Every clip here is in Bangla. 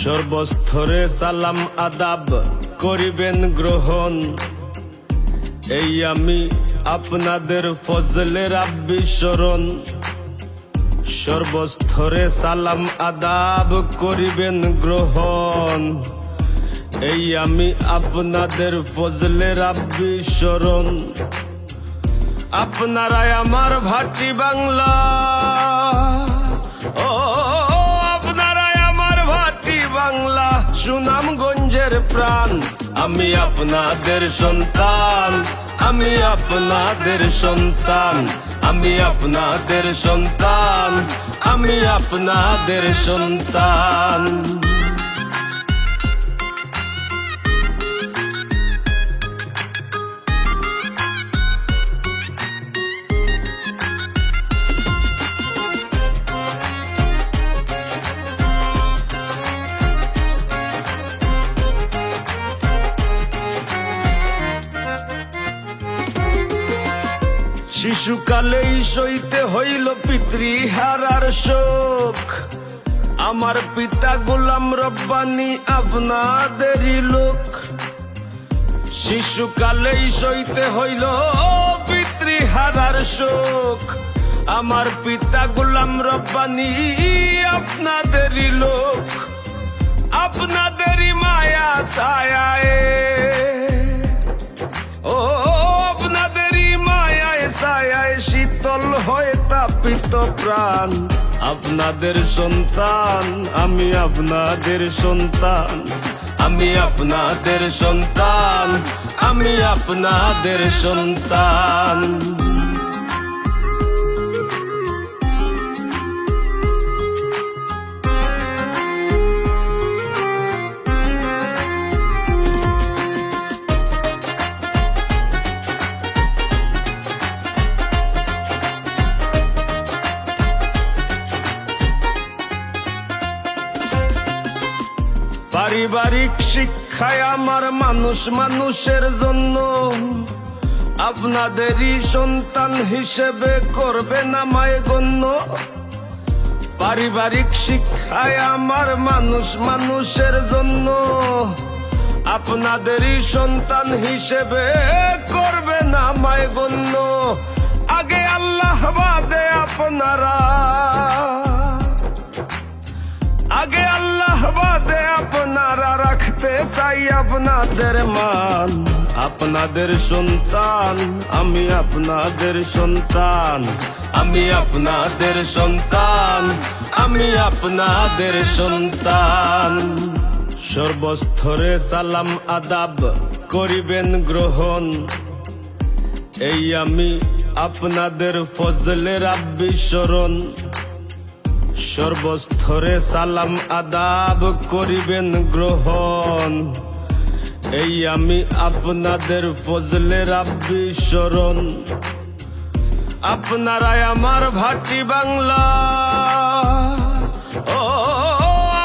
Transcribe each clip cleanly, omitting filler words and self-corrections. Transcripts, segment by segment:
সর্বস্তরে সালাম আদাব করিবেন গ্রহণ। এই আমি আপনাদের ফজলে রাব্বি শরণ। সর্বস্তরে সালাম আদাব করিবেন গ্রহণ। এই আমি আপনাদের ফজলে রাব্বি শরণ। আপনারাই আমার ভাটি বাংলা, ও আপনারাই আমার ভাটি বাংলা, সুনামগঞ্জের প্রাণ। আমি আপনাদের সন্তান, আমি আপনাদের সন্তান, আমি আপনাদের সন্তান, আমি আপনাদের সন্তান। শিশুকালেই সইতে হইল পিতৃহারার শোক। আমার পিতা গোলাম রব্বানী আপনাদেরই লোক। শিশুকালেই সইতে হইল পিতৃহারার শোক। আমার পিতা গোলাম রব্বানী আপনাদেরই লোক। আপনাদেরই মায়া ছায়ায়, ও আপনাদেরই মায়ায় ছায়ায় শীতল হয়ে তাপিত প্রাণ। আপনাদের সন্তান, আমি আপনাদের সন্তান, আমি আপনাদের সন্তান, আমি আপনাদের সন্তান। পারিবারিক শিক্ষায় আমার মানুষ মানুষের জন্য। আপনাদেরই সন্তান হিসেবে করবে না মায় গণ্য। পারিবারিক শিক্ষায় আমার মানুষ মানুষের জন্য। আপনাদেরই সন্তান হিসেবে করবে না মায় গণ্য। আগে আল্লাহ বাদে আপনারা, আগে আল্লাহ বাদে আপনারা রাখতে চাই আপনাদের মান। আপনাদের সন্তান, আমি আপনাদের সন্তান, আমি আপনাদের সন্তান, আমি আপনাদের সন্তান। সর্বস্তরে সালাম আদাব করিবেন গ্রহণ। এই আমি আপনাদের ফজলে রাব্বি শরণ। সর্বস্তরে সালাম আদাব করিবেন গ্রহণ। এই আমি আপনাদের ফজলে রাব্বি শরণ। আপনারাই আমার ভাটি বাংলা, ও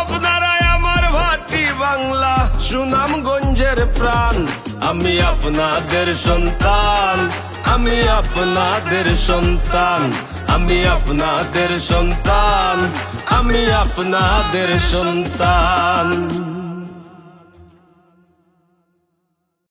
আপনারাই আমার ভাটি বাংলা, সুনামগঞ্জের প্রাণ। আমি আপনাদের সন্তান, আমি আপনাদের সন্তান, আমি আপনাদের সন্তান, আমি আপনাদের সন্তান।